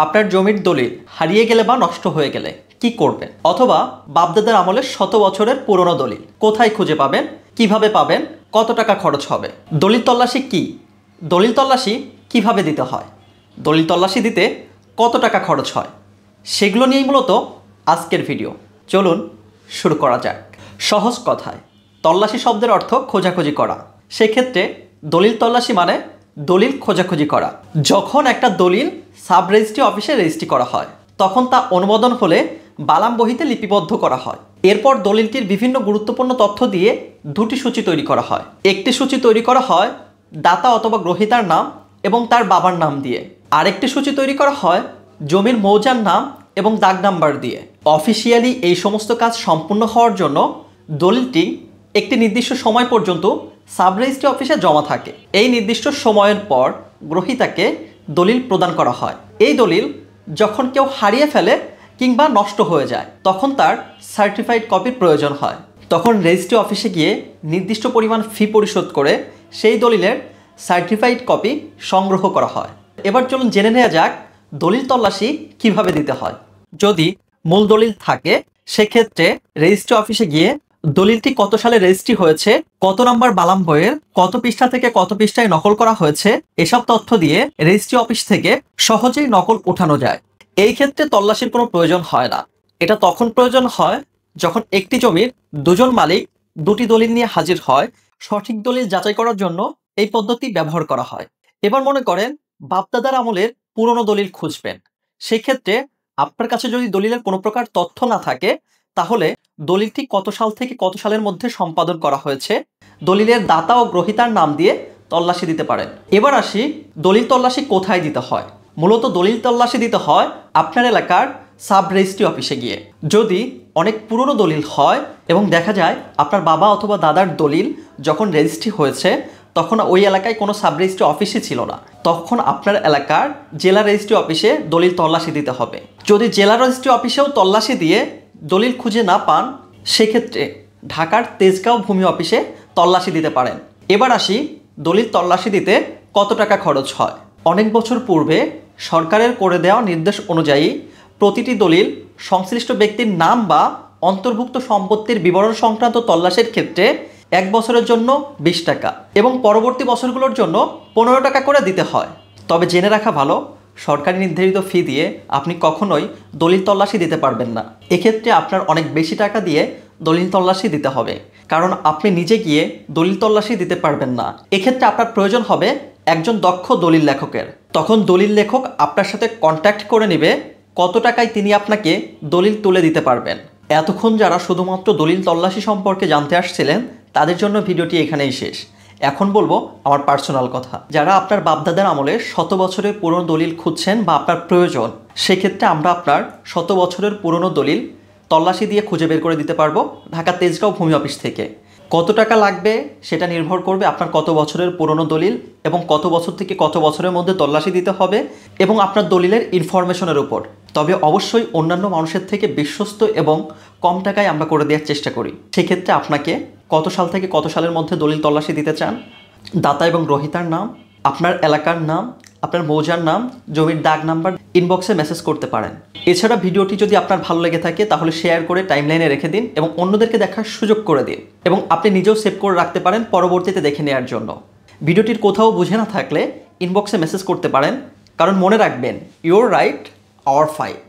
আপনার জমির দলিল হারিয়ে গেলে বা নষ্ট হয়ে গেলে কি করবেন? অথবা বাপদাদার আমলের শত বছরের পুরনো দলিল কোথায় খুঁজে পাবেন, কিভাবে পাবেন, কত টাকা খরচ হবে? দলিল তল্লাশি কি? দলিল তল্লাশি কিভাবে দিতে হয়? দলিল তল্লাশি দিতে কত টাকা খরচ হয়? সেগুলো নিয়েই মূলত আজকের ভিডিও। চলুন শুরু করা যাক। সহজ কথায় তল্লাশি শব্দের অর্থ খোঁজাখুঁজি করা। সেক্ষেত্রে দলিল তল্লাশি মানে দলিল খোঁজাখুঁজি করা। যখন একটা দলিল সাব রেজিস্ট্রি অফিসে রেজিস্ট্রি করা হয় তখন তা অনুমোদন হলে বালাম বহিতে লিপিবদ্ধ করা হয়। এরপর দলিলটির বিভিন্ন গুরুত্বপূর্ণ তথ্য দিয়ে দুটি সূচি তৈরি করা হয়। একটি সূচি তৈরি করা হয় দাতা অথবা গ্রহীতার নাম এবং তার বাবার নাম দিয়ে। আরেকটি সূচি তৈরি করা হয় জমির মৌজার নাম এবং দাগ নাম্বার দিয়ে। অফিসিয়ালি এই সমস্ত কাজ সম্পূর্ণ হওয়ার জন্য দলিলটি একটি নির্দিষ্ট সময় পর্যন্ত সাব রেজিস্ট্রি অফিসে জমা থাকে। এই নির্দিষ্ট সময়ের পর গ্রহীতাকে দলিল প্রদান করা হয়। এই দলিল যখন কেউ হারিয়ে ফেলে কিংবা নষ্ট হয়ে যায় তখন তার সার্টিফাইড কপির প্রয়োজন হয়। তখন রেজিস্ট্রি অফিসে গিয়ে নির্দিষ্ট পরিমাণ ফি পরিশোধ করে সেই দলিলের সার্টিফাইড কপি সংগ্রহ করা হয়। এবার চলুন জেনে নেওয়া যাক দলিল তল্লাশি কিভাবে দিতে হয়। যদি মূল দলিল থাকে সেক্ষেত্রে রেজিস্ট্রি অফিসে গিয়ে দলিলটি কত সালে রেজিস্ট্রি হয়েছে, কত নম্বর বালাম বইয়ের কত পৃষ্ঠা থেকে কত পৃষ্ঠায় নকল করা হয়েছে, এসব তথ্য দিয়ে রেজিস্ট্রি অফিস থেকে সহজেই নকল উঠানো যায়। এই ক্ষেত্রে তল্লাশির কোনো প্রয়োজন হয় না। এটা তখন প্রয়োজন হয় যখন একটি জমির দুজন মালিক দুটি দলিল নিয়ে হাজির হয়। সঠিক দলিল যাচাই করার জন্য এই পদ্ধতি ব্যবহার করা হয়। এবার মনে করেন বাপদাদার আমলের পুরনো দলিল খুঁজবেন। সেক্ষেত্রে আপনার কাছে যদি দলিলের কোনো প্রকার তথ্য না থাকে তাহলে দলিলটি কত সাল থেকে কত সালের মধ্যে সম্পাদন করা হয়েছে, দলিলের দাতা ও গ্রহীতার নাম দিয়ে তল্লাশি দিতে পারেন। এবার আসি দলিল তল্লাশি কোথায় দিতে হয়। মূলত দলিল তল্লাশি দিতে হয় আপনার এলাকার সাব রেজিস্ট্রি অফিসে গিয়ে। যদি অনেক পুরনো দলিল হয় এবং দেখা যায় আপনার বাবা অথবা দাদার দলিল যখন রেজিস্ট্রি হয়েছে তখন ওই এলাকায় কোনো সাব রেজিস্ট্রি অফিসই ছিল না, তখন আপনার এলাকার জেলা রেজিস্ট্রি অফিসে দলিল তল্লাশি দিতে হবে। যদি জেলা রেজিস্ট্রি অফিসেও তল্লাশি দিয়ে দলিল খুঁজে না পান সেক্ষেত্রে ঢাকার তেজগাঁও ভূমি অফিসে তল্লাশি দিতে পারেন। এবার আসি দলিল তল্লাশি দিতে কত টাকা খরচ হয়। অনেক বছর পূর্বে সরকারের করে দেওয়া নির্দেশ অনুযায়ী প্রতিটি দলিল সংশ্লিষ্ট ব্যক্তির নাম বা অন্তর্ভুক্ত সম্পত্তির বিবরণ সংক্রান্ত তল্লাশির ক্ষেত্রে 1 বছরের জন্য 20 টাকা এবং পরবর্তী বছরগুলোর জন্য 15 টাকা করে দিতে হয়। তবে জেনে রাখা ভালো, সরকারি নির্ধারিত ফি দিয়ে আপনি কখনোই দলিল তল্লাশি দিতে পারবেন না। এক্ষেত্রে আপনার অনেক বেশি টাকা দিয়ে দলিল তল্লাশি দিতে হবে, কারণ আপনি নিজে গিয়ে দলিল তল্লাশি দিতে পারবেন না। এক্ষেত্রে আপনার প্রয়োজন হবে একজন দক্ষ দলিল লেখকের। তখন দলিল লেখক আপনার সাথে কন্ট্যাক্ট করে নেবে কত টাকায় তিনি আপনাকে দলিল তুলে দিতে পারবেন। এতক্ষণ যারা শুধুমাত্র দলিল তল্লাশি সম্পর্কে জানতে আসছিলেন তাদের জন্য ভিডিওটি এখানেই শেষ। এখন বলবো আমার পার্সোনাল কথা। যারা আপনার বাপদাদার আমলে শত বছরের পুরনো দলিল খুঁজছেন বা আপনার প্রয়োজন, সেক্ষেত্রে আমরা আপনার শত বছরের পুরনো দলিল তল্লাশি দিয়ে খুঁজে বের করে দিতে পারবো ঢাকা তেজগাঁও ভূমি অফিস থেকে। কত টাকা লাগবে সেটা নির্ভর করবে আপনার কত বছরের পুরনো দলিল এবং কত বছর থেকে কত বছরের মধ্যে তল্লাশি দিতে হবে এবং আপনার দলিলের ইনফরমেশনের উপর। তবে অবশ্যই অন্যান্য মানুষের থেকে বিশ্বস্ত এবং কম টাকায় আমরা করে দেওয়ার চেষ্টা করি। সেক্ষেত্রে আপনাকে কত সাল থেকে কত সালের মধ্যে দলিল তল্লাশি দিতে চান, দাতা এবং গ্রহীতার নাম, আপনার এলাকার নাম, আপনার মৌজার নাম, জমির দাগ নাম্বার ইনবক্সে মেসেজ করতে পারেন। এছাড়া ভিডিওটি যদি আপনার ভালো লেগে থাকে তাহলে শেয়ার করে টাইমলাইনে রেখে দিন এবং অন্যদেরকে দেখার সুযোগ করে দিন এবং আপনি নিজেও সেভ করে রাখতে পারেন পরবর্তীতে দেখে নেওয়ার জন্য। ভিডিওটির কোথাও বুঝে না থাকলে ইনবক্সে মেসেজ করতে পারেন, কারণ মনে রাখবেন ইউর রাইট আওয়ার ফাইট।